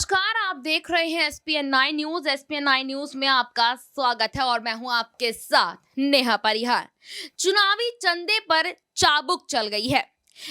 नमस्कार, आप देख रहे हैं SPN9 न्यूज। SPN9 न्यूज में आपका स्वागत है और मैं हूं आपके साथ नेहा परिहार। चुनावी चंदे पर चाबुक चल गई है।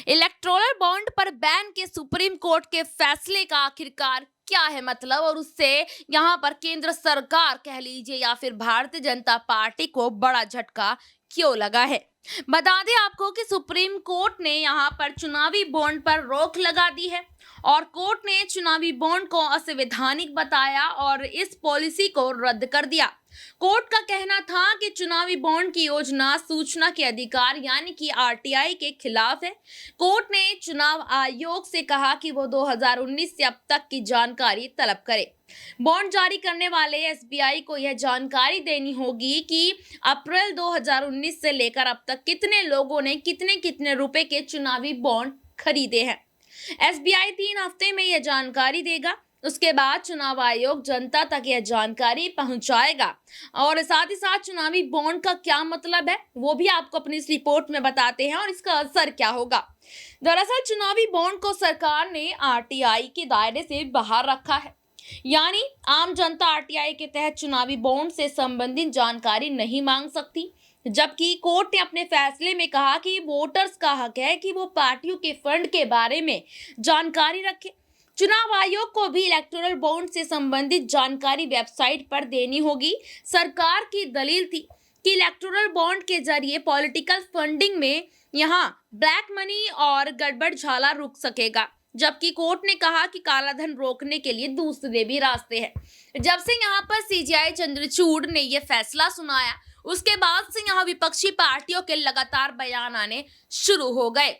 इलेक्टोरल बॉन्ड पर बैन के सुप्रीम कोर्ट के फैसले का आखिरकार क्या है मतलब, और उससे यहां पर केंद्र सरकार कह लीजिए या फिर भारतीय जनता पार्टी को बड़ा झटका क्यों लगा है। बता दें आपको कि सुप्रीम कोर्ट ने यहां पर चुनावी बॉन्ड पर रोक लगा दी है और कोर्ट ने चुनावी बॉन्ड को असंवैधानिक बताया और इस पॉलिसी को रद्द कर दिया। कोर्ट का कहना था कि चुनावी बॉन्ड की योजना सूचना के अधिकार यानी कि RTI के खिलाफ है। कोर्ट ने चुनाव आयोग से कहा कि वो 2019 से अब तक की जानकारी तलब करे। बॉन्ड जारी करने वाले SBI को यह जानकारी देनी होगी कि अप्रैल 2019 से लेकर अब तक कितने लोगों ने कितने रुपए के चुनावी बॉन्ड खरीदे हैं। SBI 3 हफ्ते में यह जानकारी देगा। उसके बाद चुनाव आयोग जनता तक यह जानकारी पहुंचाएगा और साथ ही साथ चुनावी बॉन्ड का क्या मतलब है वो भी आपको अपनी इस रिपोर्ट में बताते हैं और इसका असर क्या होगा। दरअसल चुनावी बॉन्ड को सरकार ने RTI के दायरे से बाहर रखा है, यानी आम जनता RTI के तहत चुनावी बॉन्ड से संबंधित जानकारी नहीं मांग सकती। जबकि कोर्ट ने अपने फैसले में कहा कि वोटर्स का हक है कि वो पार्टियों के फंड के बारे में जानकारी रखें। चुनाव आयोग को भी इलेक्टोरल बॉन्ड से संबंधित जानकारी वेबसाइट पर देनी होगी। सरकार की दलील थी कि इलेक्टोरल बॉन्ड के जरिए पॉलिटिकल फंडिंग में यहाँ ब्लैक मनी और गड़बड़ झाला रुक सकेगा, जबकि कोर्ट ने कहा कि कालाधन रोकने के लिए दूसरे भी रास्ते हैं। जब से यहाँ पर CJI चंद्रचूड़ ने यह फैसला सुनाया, उसके बाद से यहाँ विपक्षी पार्टियों के लगातार बयान आने शुरू हो गए,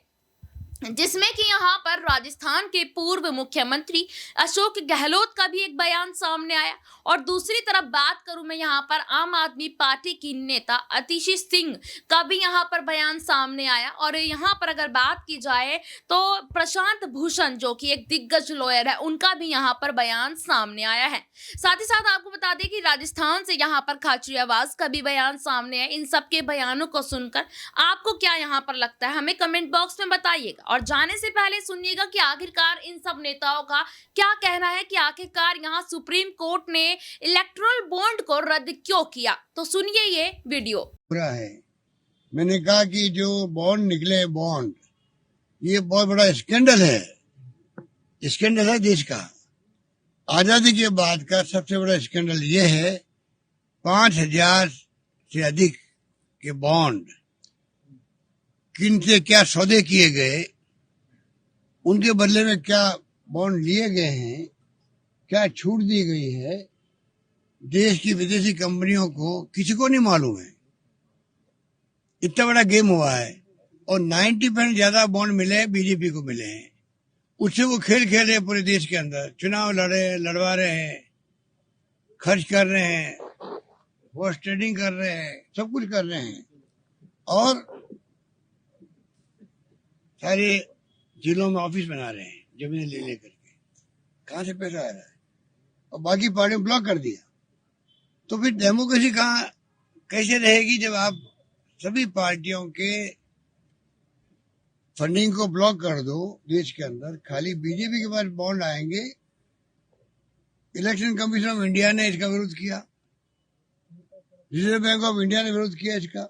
जिसमें कि यहाँ पर राजस्थान के पूर्व मुख्यमंत्री अशोक गहलोत का भी एक बयान सामने आया और दूसरी तरफ बात करूं मैं यहाँ पर आम आदमी पार्टी की नेता आतिशी सिंह का भी यहाँ पर बयान सामने आया। और यहाँ पर अगर बात की जाए तो प्रशांत भूषण जो कि एक दिग्गज लॉयर है, उनका भी यहाँ पर बयान सामने आया है। साथ ही साथ आपको बता दें कि राजस्थान से यहाँ पर खाचरियावास का भी बयान सामने है। इन सबके बयानों को सुनकर आपको क्या यहाँ पर लगता है, हमें कमेंट बॉक्स में बताइएगा। और जाने से पहले सुनिएगा कि आखिरकार इन सब नेताओं का क्या कहना है कि आखिरकार यहाँ सुप्रीम कोर्ट ने इलेक्टोरल बॉन्ड को रद्द क्यों किया। तो सुनिए ये वीडियो। पूरा है। मैंने कहा कि जो बॉन्ड निकले बॉन्ड, ये बहुत बड़ा स्कैंडल है देश का। आजादी के बाद का सबसे बड़ा स्कैंडल ये है। 5,000 से अधिक के बॉन्ड किन से क्या सौदे किए गए, उनके बदले में क्या बॉन्ड लिए गए हैं, क्या छूट दी गई है, देश की विदेशी कंपनियों को किसी को नहीं मालूम है। इतना बड़ा गेम हुआ है और 90% ज्यादा बॉन्ड मिले बीजेपी को मिले हैं। उससे वो खेल खेल रहे पूरे देश के अंदर, चुनाव लड़वा रहे हैं, खर्च कर रहे हैं, हॉर्स ट्रेडिंग कर रहे हैं, सब कुछ कर रहे हैं और सारे जिलों में ऑफिस बना रहे हैं जमीन ले लेकर के। कहां से पैसा आ रहा है और बाकी पार्टी ब्लॉक कर दिया। तो फिर डेमोक्रेसी कहां कैसे रहेगी जब आप सभी पार्टियों के फंडिंग को ब्लॉक कर दो देश के अंदर। खाली बीजेपी के पास बॉन्ड आएंगे। इलेक्शन कमीशन ऑफ इंडिया ने इसका विरोध किया, रिजर्व बैंक ऑफ इंडिया ने विरोध किया इसका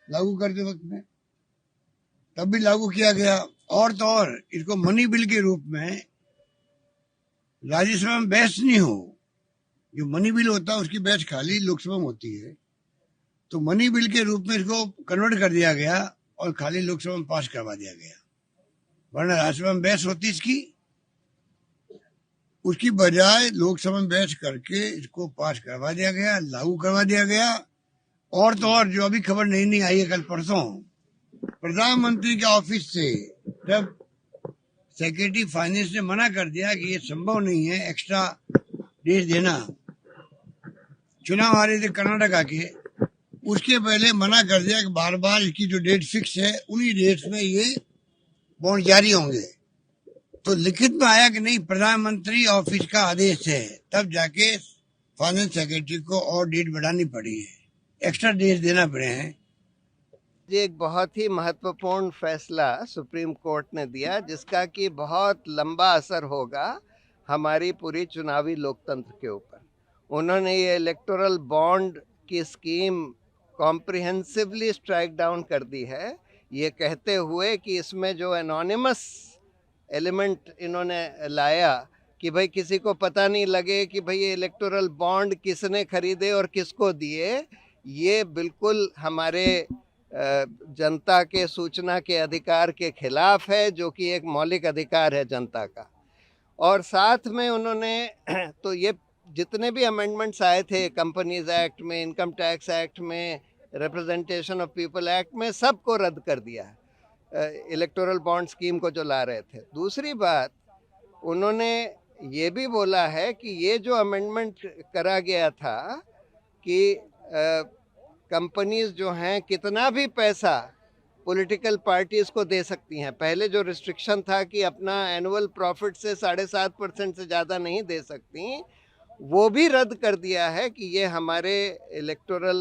लागू करते वक्त में, तब भी लागू किया गया। और तो और इसको मनी बिल के रूप में राज्यसभा में बहस नहीं हो। जो मनी बिल होता है उसकी बहस खाली लोकसभा में होती है, तो मनी बिल के रूप में इसको कन्वर्ट कर दिया गया और खाली लोकसभा में पास करवा दिया गया। वरना राज्यसभा में बहस होती इसकी, उसकी बजाय लोकसभा में बहस करके इसको पास करवा दिया गया, लागू करवा दिया गया। और तो और जो अभी खबर नहीं आई है, कल परसों प्रधानमंत्री के ऑफिस से जब सेक्रेटरी फाइनेंस ने मना कर दिया कि ये संभव नहीं है एक्स्ट्रा डेट देना, चुनाव आ रहे थे कर्नाटका के, उसके पहले मना कर दिया कि बार बार इसकी जो डेट फिक्स है उन्हीं डेट्स में ये बॉन्ड जारी होंगे। तो लिखित में आया कि नहीं, प्रधानमंत्री ऑफिस का आदेश है, तब जाके फाइनेंस सेक्रेटरी को और डेट बढ़ानी पड़ी है, एक्स्ट्रा डेट देना पड़े हैं। ये एक बहुत ही महत्वपूर्ण फैसला सुप्रीम कोर्ट ने दिया, जिसका कि बहुत लंबा असर होगा हमारी पूरी चुनावी लोकतंत्र के ऊपर। उन्होंने ये इलेक्टोरल बॉन्ड की स्कीम कॉम्प्रिहेंसिवली स्ट्राइक डाउन कर दी है, ये कहते हुए कि इसमें जो एनोनिमस एलिमेंट इन्होंने लाया कि भाई किसी को पता नहीं लगे कि भाई ये इलेक्टोरल बॉन्ड किसने खरीदे और किसको दिए, ये बिल्कुल हमारे जनता के सूचना के अधिकार के खिलाफ है, जो कि एक मौलिक अधिकार है जनता का। और साथ में उन्होंने तो ये जितने भी अमेंडमेंट्स आए थे कंपनीज एक्ट में, इनकम टैक्स एक्ट में, रिप्रेजेंटेशन ऑफ पीपल एक्ट में, सबको रद्द कर दिया है इलेक्टोरल बॉन्ड स्कीम को जो ला रहे थे। दूसरी बात, उन्होंने ये भी बोला है कि ये जो अमेंडमेंट करा गया था कि कंपनीज जो हैं कितना भी पैसा पॉलिटिकल पार्टीज को दे सकती हैं, पहले जो रिस्ट्रिक्शन था कि अपना एनुअल प्रॉफिट से 7.5% से ज़्यादा नहीं दे सकती, वो भी रद्द कर दिया है कि ये हमारे इलेक्टोरल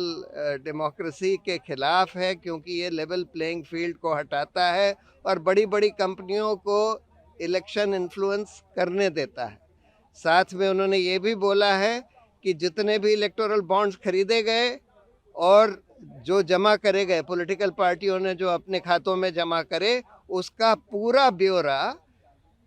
डेमोक्रेसी के खिलाफ है, क्योंकि ये लेवल प्लेइंग फील्ड को हटाता है और बड़ी बड़ी कंपनियों को इलेक्शन इन्फ्लुएंस करने देता है। साथ में उन्होंने ये भी बोला है कि जितने भी इलेक्टोरल बॉन्ड्स खरीदे गए और जो जमा करे गए, पॉलिटिकल पार्टियों ने जो अपने खातों में जमा करे, उसका पूरा ब्यौरा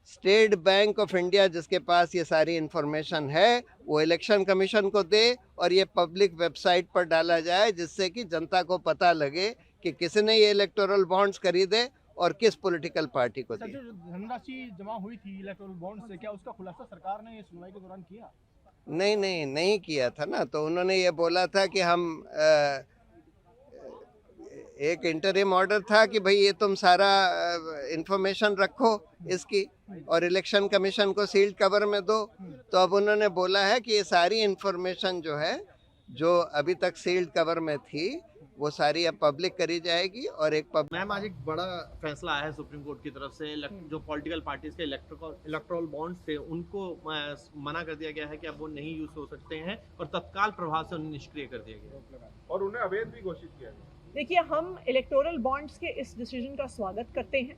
स्टेट बैंक ऑफ इंडिया, जिसके पास ये सारी इंफॉर्मेशन है, वो इलेक्शन कमीशन को दे और ये पब्लिक वेबसाइट पर डाला जाए, जिससे कि जनता को पता लगे कि किसने ये इलेक्टोरल बॉन्ड्स खरीदे और किस पॉलिटिकल पार्टी को दी। जो धनराशि जमा हुई थी इलेक्टोरल बॉन्ड से, क्या उसका खुलासा सरकार ने सुनवाई के दौरान किया? नहीं किया था ना। तो उन्होंने ये बोला था कि हम एक इंटरिम ऑर्डर था कि भाई ये तुम सारा इंफॉर्मेशन रखो इसकी और इलेक्शन कमीशन को सील्ड कवर में दो। तो अब उन्होंने बोला है कि ये सारी इंफॉर्मेशन जो है, जो अभी तक सील्ड कवर में थी, वो सारी अब पब्लिक करी जाएगी। और एक मैम, आज एक बड़ा फैसला आया है सुप्रीम कोर्ट की तरफ से, जो पॉलिटिकल पार्टीज के इलेक्टोरल बॉन्ड्स थे उनको मना कर दिया गया है कि अब वो नहीं यूज हो सकते हैं और तत्काल प्रभाव से उन्हें निष्क्रिय कर दिया गया और उन्हें अवैध भी घोषित किया गया। देखिए, हम इलेक्टोरल बॉन्ड्स के इस डिसीजन का स्वागत करते हैं।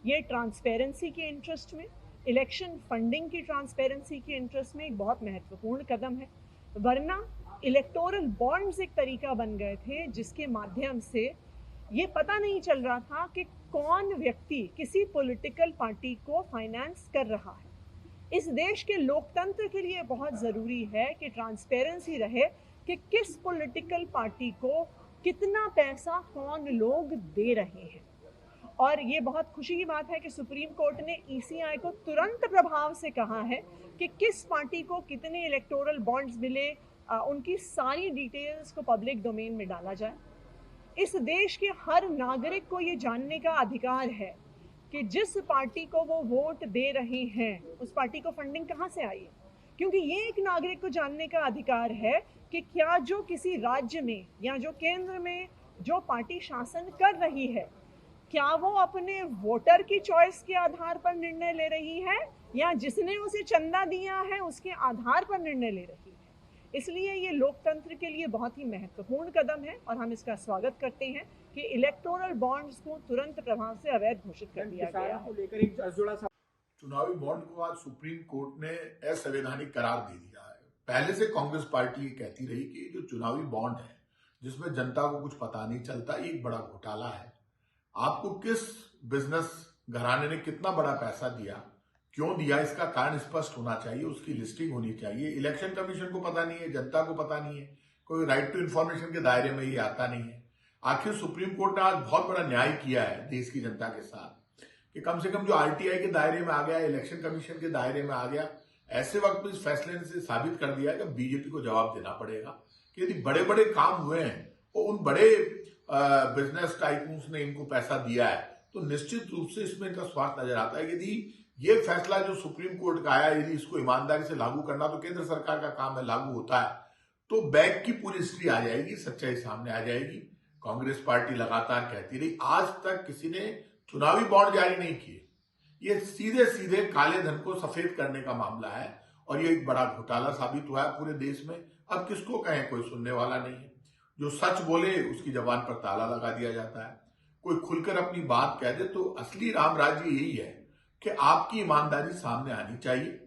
ये ट्रांसपेरेंसी के इंटरेस्ट में, इलेक्शन फंडिंग की ट्रांसपेरेंसी के इंटरेस्ट में एक बहुत महत्वपूर्ण कदम है। वरना इलेक्टोरल बॉन्ड्स एक तरीका बन गए थे जिसके माध्यम से ये पता नहीं चल रहा था कि कौन व्यक्ति किसी पॉलिटिकल पार्टी को फाइनेंस कर रहा है। इस देश के लोकतंत्र के लिए बहुत ज़रूरी है कि ट्रांसपेरेंसी रहे कि किस पॉलिटिकल पार्टी को कितना पैसा कौन लोग दे रहे हैं। और ये बहुत खुशी की बात है कि सुप्रीम कोर्ट ने ईसीआई को तुरंत प्रभाव से कहा है कि किस पार्टी को कितने इलेक्टोरल बॉन्ड्स मिले, उनकी सारी डिटेल्स को पब्लिक डोमेन में डाला जाए। इस देश के हर नागरिक को ये जानने का अधिकार है कि जिस पार्टी को वो वोट दे रहे हैं उस पार्टी को फंडिंग कहाँ से आई है, क्योंकि ये एक नागरिक को जानने का अधिकार है कि क्या जो किसी राज्य में या जो केंद्र में जो पार्टी शासन कर रही है, क्या वो अपने वोटर की चॉइस के आधार पर निर्णय ले रही है या जिसने उसे चंदा दिया है उसके आधार पर निर्णय ले रही है। इसलिए ये लोकतंत्र के लिए बहुत ही महत्वपूर्ण कदम है और हम इसका स्वागत करते हैं कि इलेक्टोरल बॉन्ड्स को तुरंत प्रभाव से अवैध घोषित कर दिया गया है। चुनावी बॉन्ड को आज सुप्रीम कोर्ट ने असंवैधानिक करार दे दिया है। पहले से कांग्रेस पार्टी ये कहती रही कि जो चुनावी बॉन्ड है जिसमें जनता को कुछ पता नहीं चलता, ये एक बड़ा घोटाला है। आपको किस बिजनेस घराने ने कितना बड़ा पैसा दिया, क्यों दिया, इसका कारण स्पष्ट होना चाहिए, उसकी लिस्टिंग होनी चाहिए। इलेक्शन कमीशन को पता नहीं है, जनता को पता नहीं है, कोई राइट टू इन्फॉर्मेशन के दायरे में ये आता नहीं है। आखिर सुप्रीम कोर्ट ने आज बहुत बड़ा न्याय किया है देश की जनता के साथ कि कम से कम जो आरटीआई के दायरे में आ गया, इलेक्शन कमीशन के दायरे में आ गया, ऐसे वक्त में इस फैसले ने साबित कर दिया कि बीजेपी को जवाब देना पड़ेगा कि यदि बड़े बड़े काम हुए हैं और उन बड़े बिजनेस टाइकून्स ने इनको पैसा दिया है तो निश्चित रूप से इसमें इनका स्वार्थ नजर आता है। यदि ये फैसला जो सुप्रीम कोर्ट का आया, यदि इसको ईमानदारी से लागू करना तो केंद्र सरकार का काम है, लागू होता है तो बैक की पूरी हिस्ट्री आ जाएगी, सच्चाई सामने आ जाएगी। कांग्रेस पार्टी लगातार कहती रही, आज तक किसी ने चुनावी बॉन्ड जारी नहीं किए। ये सीधे सीधे काले धन को सफेद करने का मामला है और ये एक बड़ा घोटाला साबित हुआ है पूरे देश में। अब किसको कहें, कोई सुनने वाला नहीं है। जो सच बोले उसकी जबान पर ताला लगा दिया जाता है। कोई खुलकर अपनी बात कह दे तो असली राम राज्य यही है कि आपकी ईमानदारी सामने आनी चाहिए।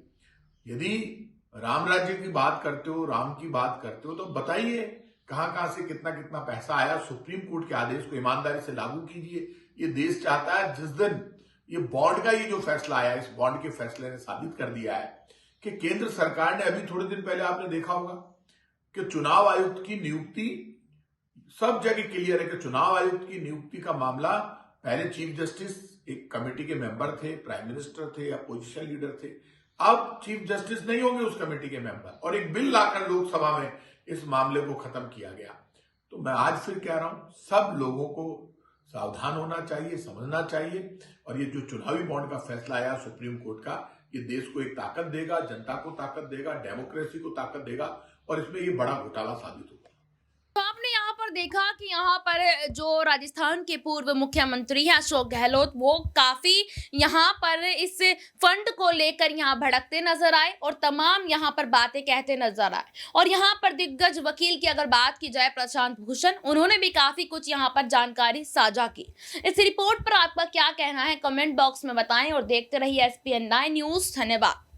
यदि राम राज्य की बात करते हो, राम की बात करते हो, तो बताइए कहां कहां से कितना कितना पैसा आया। सुप्रीम कोर्ट के आदेश को ईमानदारी से लागू कीजिए। ये देश चाहता है, जिस दिन ये बॉन्ड का ये जो फैसला आया, इस बॉन्ड के फैसले ने साबित कर दिया है कि केंद्र सरकार ने, अभी थोड़े दिन पहले आपने देखा होगा कि चुनाव आयुक्त की नियुक्ति सब जगह क्लियर है कि चुनाव आयुक्त की नियुक्ति का मामला, पहले चीफ जस्टिस एक कमेटी के मेंबर थे, प्राइम मिनिस्टर थे, अपोजिशन लीडर थे। अब चीफ जस्टिस नहीं होंगे उस कमेटी के मेंबर, और एक बिल लाकर लोकसभा में इस मामले को खत्म किया गया। तो मैं आज फिर कह रहा हूं, सब लोगों को सावधान होना चाहिए, समझना चाहिए। और ये जो चुनावी बॉन्ड का फैसला आया सुप्रीम कोर्ट का, ये देश को एक ताकत देगा, जनता को ताकत देगा, डेमोक्रेसी को ताकत देगा, और इसमें ये बड़ा घोटाला साबित होगा। तो आपने यहाँ पर देखा कि यहाँ पर जो राजस्थान के पूर्व मुख्यमंत्री हैं अशोक गहलोत, वो काफी यहाँ पर इस फंड को लेकर यहाँ भड़कते नजर आए और तमाम यहाँ पर बातें कहते नजर आए। और यहाँ पर दिग्गज वकील की अगर बात की जाए, प्रशांत भूषण, उन्होंने भी काफी कुछ यहाँ पर जानकारी साझा की। इस रिपोर्ट पर आपका क्या कहना है, कमेंट बॉक्स में बताएं और देखते रहिए SPN 9 न्यूज। धन्यवाद।